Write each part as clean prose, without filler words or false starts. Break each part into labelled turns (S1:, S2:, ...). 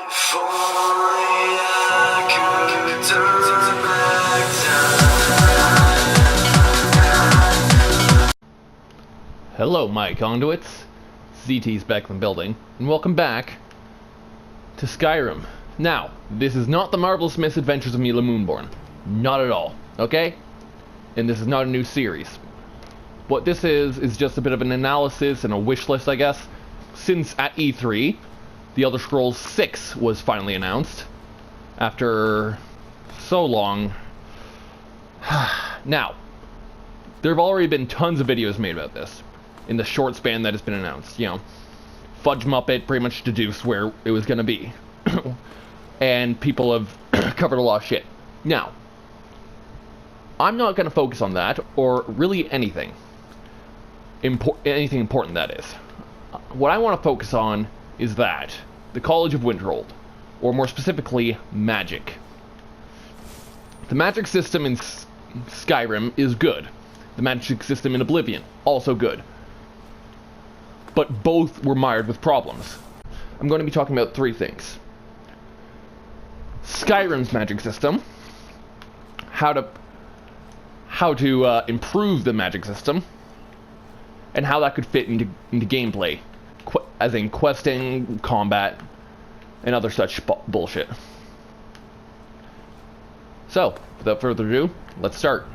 S1: If only I could turn back time.
S2: Hello, my conduits. ZT's back in the building, and welcome back to Skyrim. Now, this is not the Marvelous Misadventures of Mila Moonborn. Not at all, okay? And this is not a new series. What this is just a bit of an analysis and a wish list, I guess, since at E3, The Elder Scrolls 6 was finally announced, after so long. Now, there have already been tons of videos made about this, in the short span that has been announced. You know, Fudge Muppet pretty much deduced where it was going to be. And people have covered a lot of shit. Now, I'm not going to focus on that, or really anything. Anything important, that is. What I want to focus on is that the College of Winterhold, or more specifically, magic. The magic system in Skyrim is good. The magic system in Oblivion, also good. But both were mired with problems. I'm going to be talking about three things. Skyrim's magic system, how to improve the magic system, and how that could fit into gameplay, as in questing, combat, and other such bullshit. So, without further ado, let's start.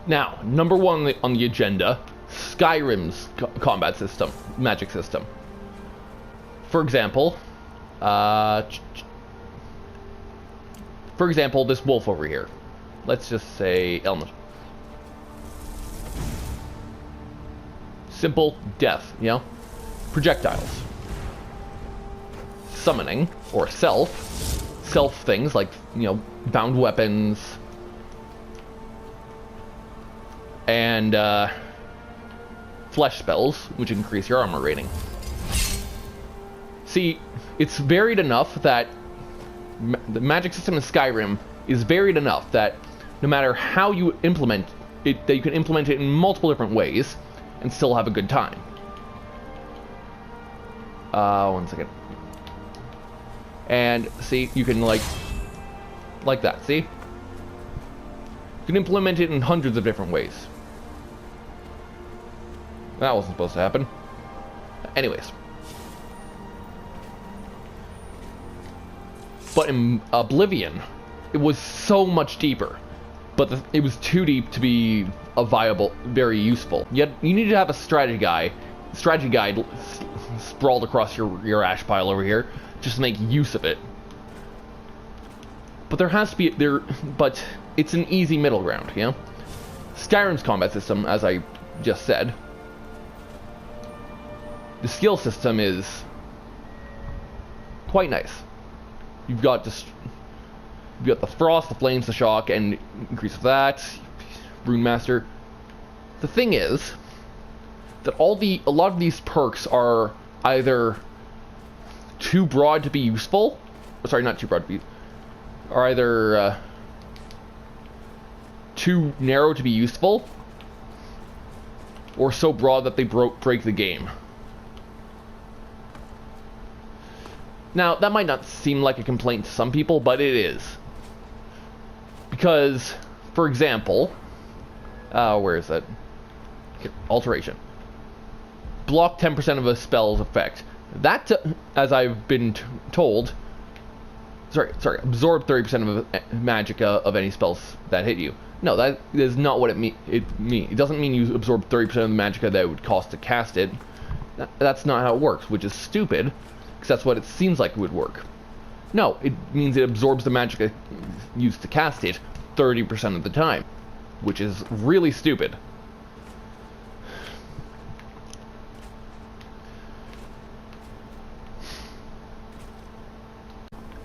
S2: Now, number one on the agenda, Skyrim's combat system, magic system. For example, this wolf over here. Let's just say Element. Simple death, you know? Projectiles. Summoning, or self things like, you know, bound weapons, and flesh spells, which increase your armor rating. See, it's varied enough that the magic system in Skyrim is varied enough that no matter how you implement it, that you can implement it in multiple different ways and still have a good time. One second. And see, you can like that, see? You can implement it in hundreds of different ways. That wasn't supposed to happen. Anyways. But in Oblivion, it was so much deeper. But it was too deep to be a viable, very useful. Yet you need to have a strategy guide sprawled across your ash pile over here, just to make use of it. But there has to be but it's an easy middle ground, you know? Skyrim's combat system, as I just said, the skill system is quite nice. You've got the frost, the flames, the shock, and increase of that. Rune Master. The thing is that a lot of these perks are either too broad to be useful. Sorry, not too broad to be. Are either too narrow to be useful, or so broad that they break the game. Now, that might not seem like a complaint to some people, but it is. Because, for example, where is that? Here, alteration. Block 10% of a spell's effect. That, as I've been told, absorb 30% of magic of any spells that hit you. No, that is not what it means. It doesn't mean you absorb 30% of the magicka that it would cost to cast it. That's not how it works, which is stupid, because that's what it seems like it would work. No, it means it absorbs the magicka used to cast it 30% of the time, which is really stupid.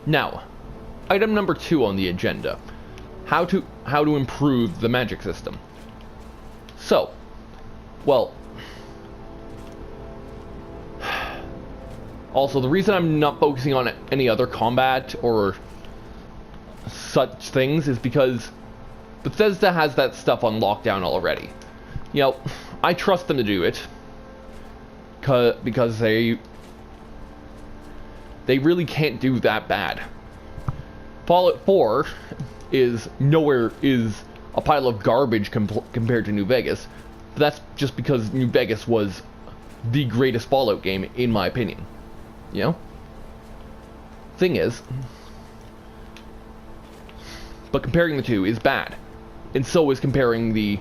S2: Now, item number 2 on the agenda, how to improve the magic system. So, well, also the reason I'm not focusing on any other combat or such things is because Bethesda has that stuff on lockdown already. You know, I trust them to do it because they they really can't do that bad. Fallout 4 is a pile of garbage compared to New Vegas. But that's just because New Vegas was the greatest Fallout game, in my opinion. You know? Thing is, but comparing the two is bad. And so is comparing the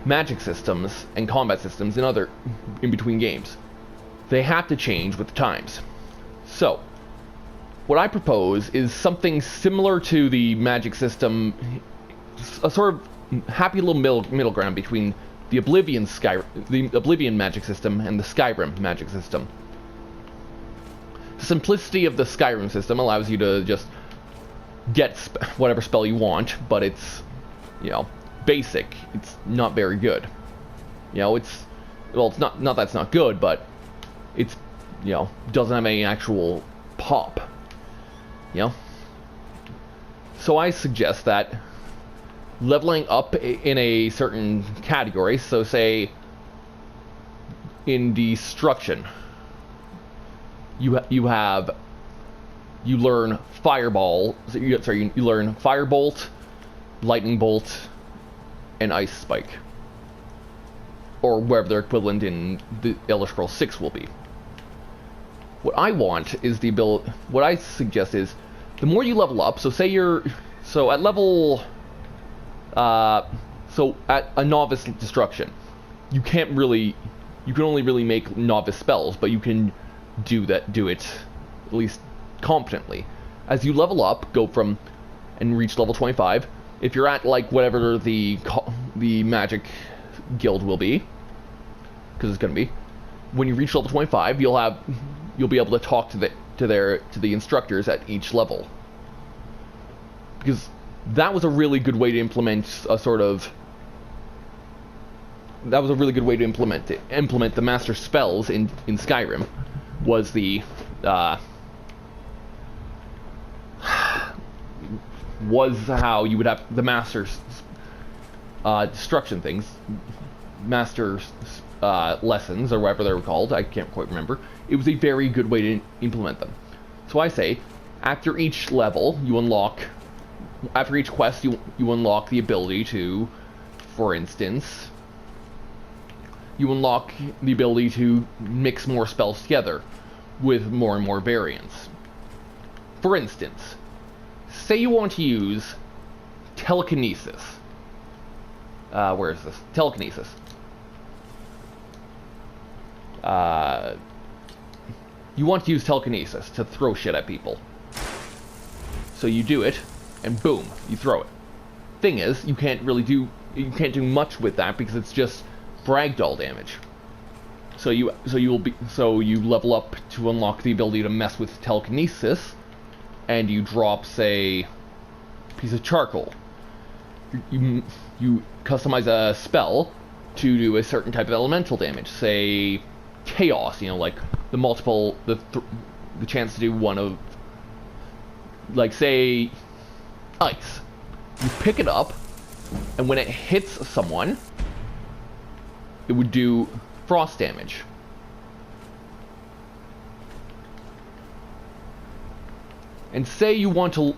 S2: magic systems and combat systems in between games. They have to change with the times. So, what I propose is something similar to the magic system, a sort of happy little middle ground between the Oblivion magic system and the Skyrim magic system. The simplicity of the Skyrim system allows you to just get whatever spell you want, but it's, you know, basic. It's not very good. You know, it's not that it's not good, but it's, you know, doesn't have any actual pop. You know? So I suggest that leveling up in a certain category, so say in Destruction, you learn Fireball, you learn Firebolt, Lightning Bolt, and Ice Spike. Or wherever their equivalent in the Elder Scrolls 6 will be. What I want is the ability, what I suggest is, the more you level up, so say at level, so at a Novice Destruction, you can only really make Novice spells, but you can do it at least competently. As you level up, go from, and reach level 25, if you're at like whatever the magic guild will be, because it's going to be, when you reach level 25, you'll be able to talk to the instructors at each level, because that was a really good way to implement implement the master spells in Skyrim. Was how you would have the master's destruction things, master's lessons, or whatever they were called. I can't quite remember. It was a very good way to implement them. So I say, after each level, after each quest, you unlock the ability to, for instance, you unlock the ability to mix more spells together with more and more variants. For instance, say you want to use Telekinesis. Where is this? Telekinesis. You want to use Telekinesis to throw shit at people. So you do it, and boom, you throw it. Thing is, you can't do much with that because it's just ragdoll damage. So you level up to unlock the ability to mess with Telekinesis, and you drop, say, a piece of charcoal. You customize a spell to do a certain type of elemental damage, say chaos. You know, like the chance to do one of, like, say, ice. You pick it up, and when it hits someone, it would do frost damage. And say you don't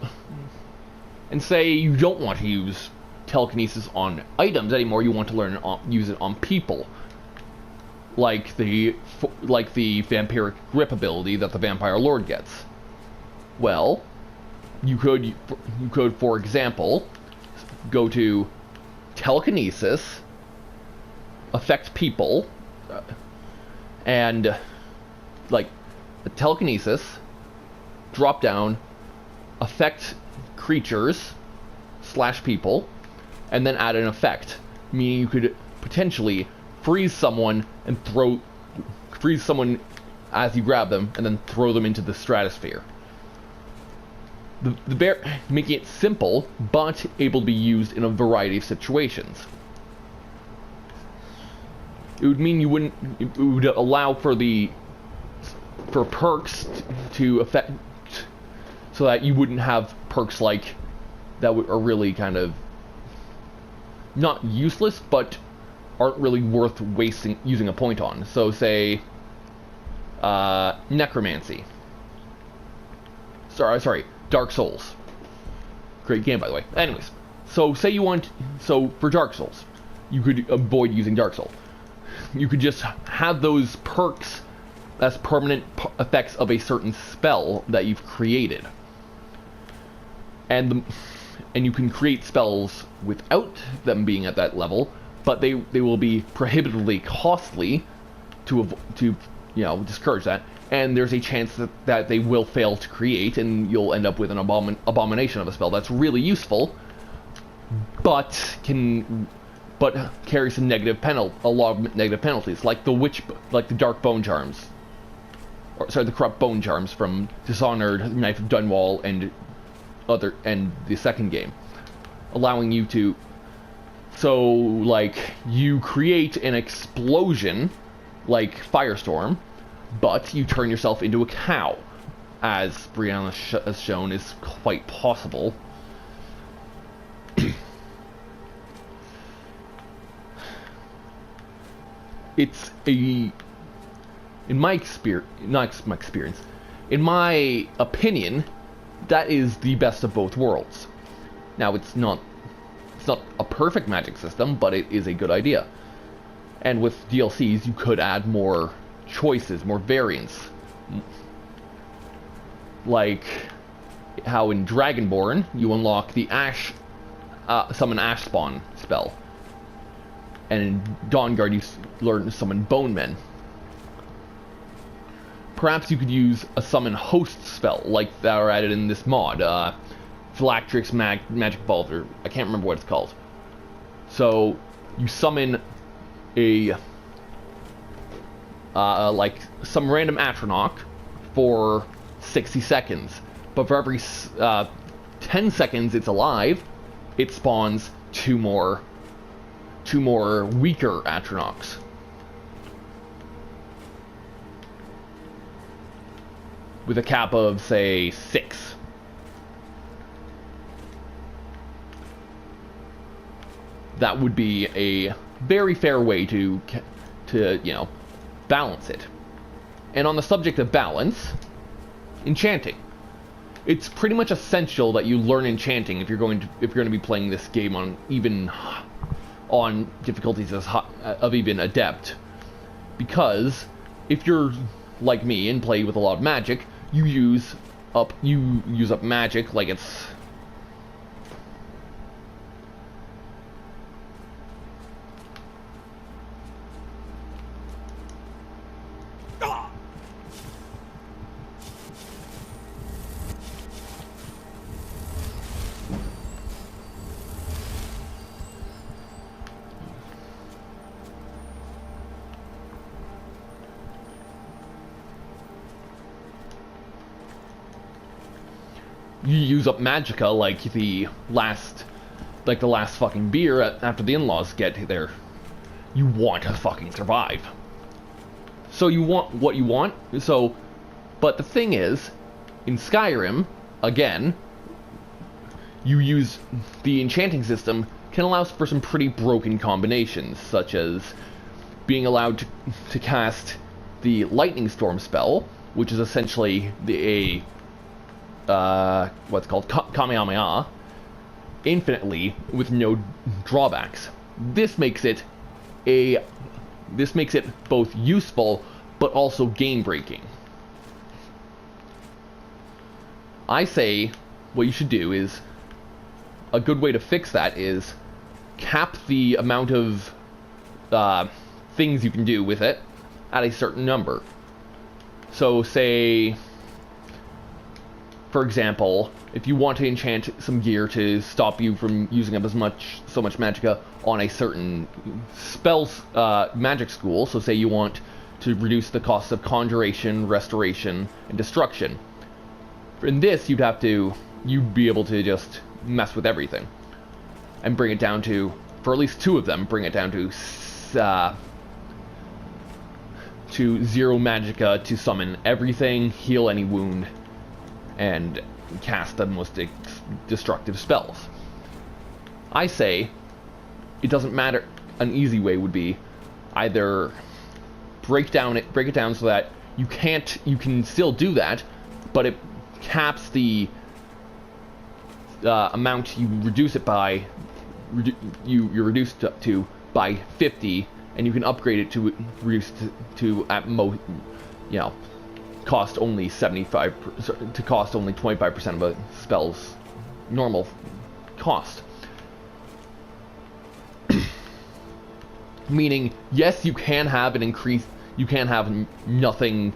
S2: want to use Telekinesis on items anymore. You want to use it on people, like the vampiric grip ability that the Vampire Lord gets. Well, you could, for example, go to Telekinesis, affect people, and like Telekinesis, drop down, affect creatures / people, and then add an effect, meaning you could potentially freeze someone as you grab them, and then throw them into the stratosphere. Making it simple, but able to be used in a variety of situations. It would mean it would allow for perks to affect, so that you wouldn't have perks like that are really kind of not useless, but aren't really worth using a point on. So say necromancy. sorry, Dark Souls. Great game, by the way. Anyways, so say you want, so for Dark Souls, you could avoid using Dark Soul. You could just have those perks as permanent effects of a certain spell that you've created. And you can create spells without them being at that level, but they will be prohibitively costly to discourage that. And there's a chance that they will fail to create, and you'll end up with an abomination of a spell that's really useful, but carries a lot of negative penalties, like the Dark Bone Charms, the Corrupt Bone Charms from Dishonored, Knife of Dunwall, and the second game, allowing you to, so like you create an explosion like Firestorm, but you turn yourself into a cow, as Brianna has shown is quite possible. It's in my opinion, that is the best of both worlds. Now, it's not a perfect magic system, but it is a good idea. And with DLCs, you could add more choices, more variants. Like how in Dragonborn, you unlock the summon Ash Spawn spell. And in Dawnguard, you learn to summon Bone Men. Perhaps you could use a summon host spell, like that are added in this mod. Phylactrix Magic Vault, or I can't remember what it's called. So, you summon some random Atronach for 60 seconds. But for every 10 seconds it's alive, it spawns two more weaker Atronachs. With a cap of, say, 6. That would be a very fair way to balance it. And on the subject of balance, Enchanting. It's pretty much essential that you learn Enchanting if you're going to be playing this game on difficulties of even Adept. Because if you're like me and play with a lot of magic, you use up magic like it's you use up magicka like the last fucking beer after the in-laws get there. You want to fucking survive. So you want what you want. So, but the thing is, in Skyrim, again, you use the enchanting system can allow for some pretty broken combinations, such as being allowed to cast the Lightning Storm spell, which is essentially what's called Kamehameha, infinitely with no drawbacks. This makes it both useful but also game breaking. I say what you should do is, a good way to fix that is cap the amount of things you can do with it at a certain number. So say, for example, if you want to enchant some gear to stop you from using up so much magicka on a certain spells magic school, so say you want to reduce the cost of conjuration, restoration, and destruction. In this, you'd be able to just mess with everything and bring it down to, for at least two of them, bring it down to 0 magicka to summon everything, heal any wound, and cast the most destructive spells. I say it doesn't matter. An easy way would be either break it down so that you can still do that, but it caps the amount you reduce it by, you're reduced to by 50, and you can upgrade it to reduce to at most, cost only 75 to cost only 25% of a spell's normal cost. Meaning, yes, you can have an increase. You can have nothing.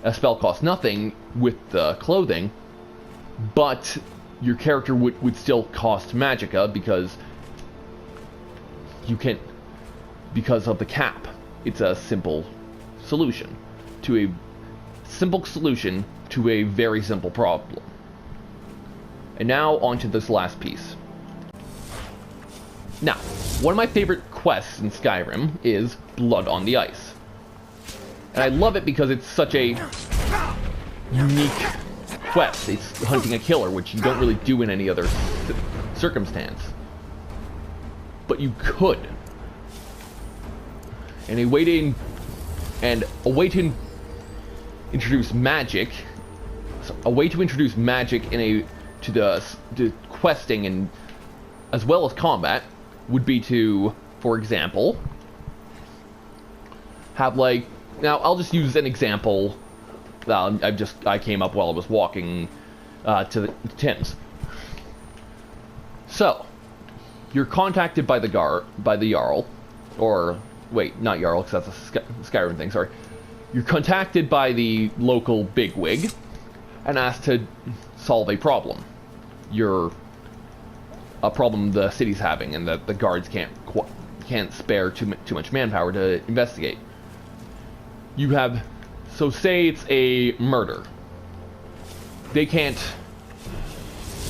S2: A spell cost nothing with the clothing, but your character would still cost magicka because you can, because of the cap. It's a simple solution to a very simple problem. And now onto this last piece. Now, one of my favorite quests in Skyrim is Blood on the Ice. And I love it because it's such a unique quest. It's hunting a killer, which you don't really do in any other circumstance. But you could. And a way to introduce magic to the questing and as well as combat would be to, for example, have now I'll just use an example. I came up while I was walking to Tim's. So you're contacted by the Jarl, or wait, not Jarl, because that's a Skyrim thing. Sorry, you're contacted by the local bigwig and asked to solve a problem. A problem the city's having, and that the guards can't spare too much manpower to investigate. So say it's a murder. They can't,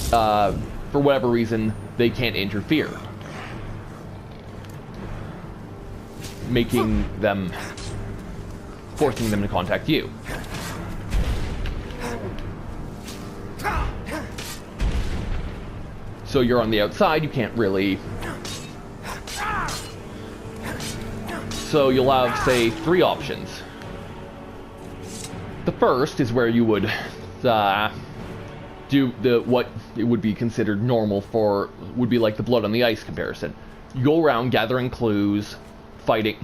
S2: for whatever reason, they can't interfere, forcing them to contact you. So you're on the outside, you can't really... So you'll have, say, 3 options. The first is where you would do what it would be considered normal would be like the Blood on the Ice comparison. You go around gathering clues, and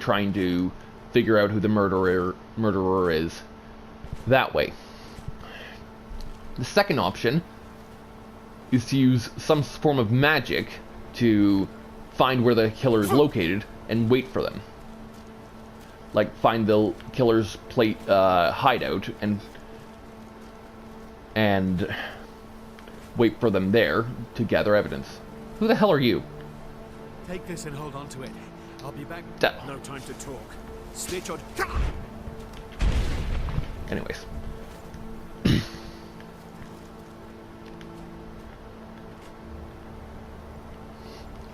S2: trying to figure out who the murderer is that way. The second option is to use some form of magic to find where the killer is located and wait for them. Like, find the killer's hideout and wait for them there to gather evidence. Who the hell are you?
S3: Take this and hold on to it. I'll be back. No time to talk. Snitch on.
S2: Anyways.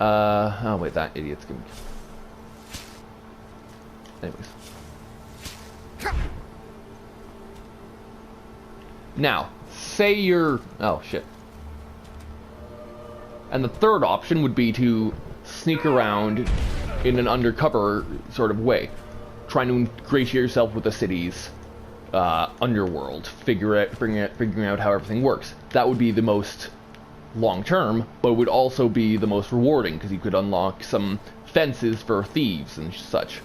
S2: Oh wait, that idiot's gonna... Anyways. Now, say you're... Oh, shit. And the third option would be to sneak around in an undercover sort of way, trying to ingratiate yourself with the city's underworld, figuring out how everything works. That would be the most long-term, but would also be the most rewarding, because you could unlock some fences for thieves and such.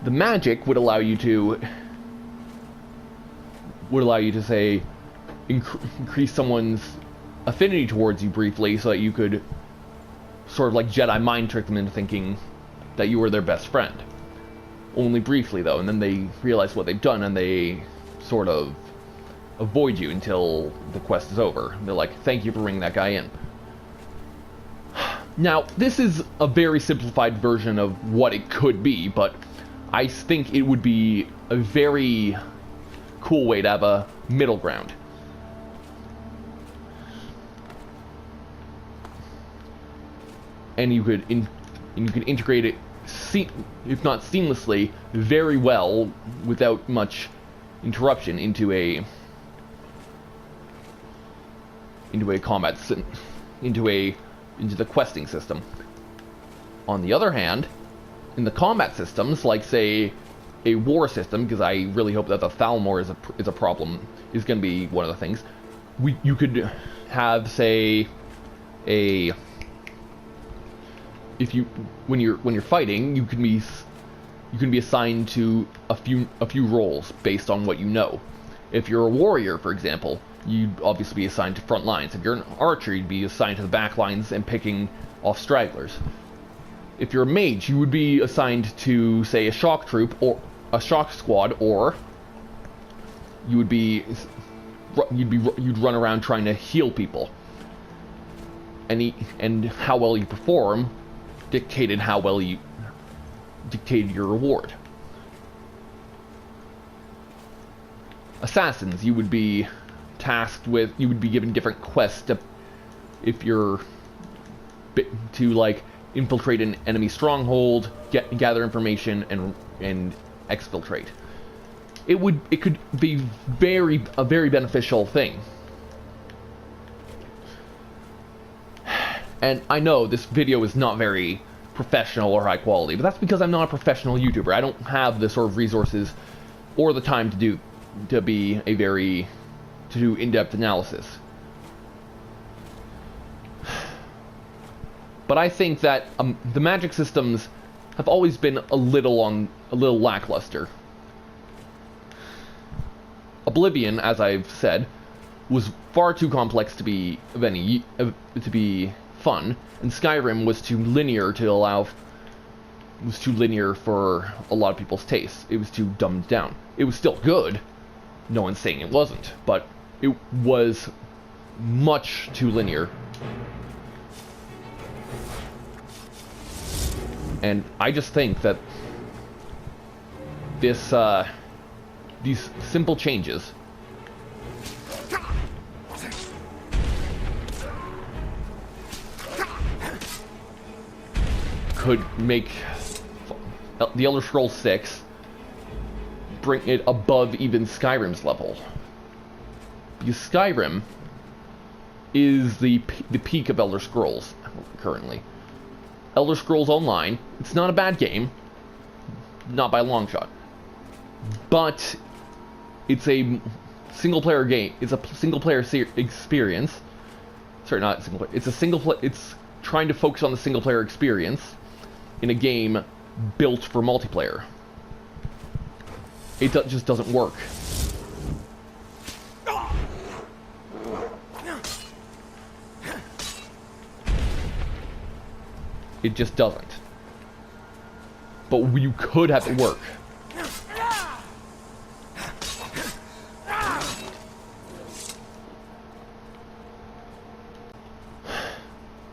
S2: The magic would allow you to say increase someone's affinity towards you briefly, so that you could sort of like Jedi mind trick them into thinking that you were their best friend. Only briefly though, and then they realize what they've done and they sort of avoid you until the quest is over. They're like, thank you for bringing that guy in. Now, this is a very simplified version of what it could be, but I think it would be a very cool way to have a middle ground. And you could integrate it, if not seamlessly, very well without much interruption into the questing system. On the other hand, in the combat systems, like say a war system, because I really hope that the Thalmor is a problem, is going to be one of the things. You could have, say, when you're fighting, you can be assigned to a few roles based on what you know. If you're a warrior, for example, you'd obviously be assigned to front lines. If you're an archer, you'd be assigned to the back lines and picking off stragglers. If you're a mage, you would be assigned to, say, a shock troop or a shock squad, or you'd run around trying to heal people. And how well you perform dictated your reward. Assassins, you would be tasked with, you would be given different quests to like infiltrate an enemy stronghold, gather information, and exfiltrate. It could be a very beneficial thing. And I know this video is not very professional or high quality, but that's because I'm not a professional YouTuber. I don't have the sort of resources or the time to do in-depth analysis. But I think that the magic systems have always been a little lackluster. Oblivion, as I've said, was far too complex to be fun, and Skyrim was too linear for a lot of people's tastes. It was too dumbed down. It was still good. No one's saying it wasn't, but it was much too linear. And I just think that these simple changes could make the Elder Scrolls 6 bring it above even Skyrim's level. Because Skyrim is the peak of Elder Scrolls currently. Elder Scrolls Online, it's not a bad game, not by a long shot, but it's a single-player game. It's a single-player experience. Sorry, not single-player. It's trying to focus on the single-player experience in a game built for multiplayer. It just doesn't work. It just doesn't. But you could have it work.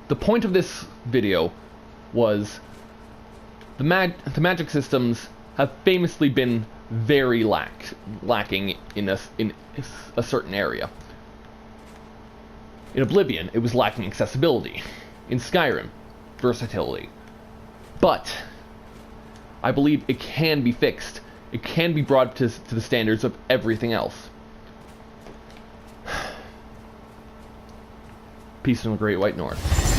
S2: The point of this video was the magic systems have famously been very lacking in a certain area. In Oblivion, it was lacking accessibility. In Skyrim, versatility. But I believe it can be fixed. It can be brought to the standards of everything else. Peace in the Great White North.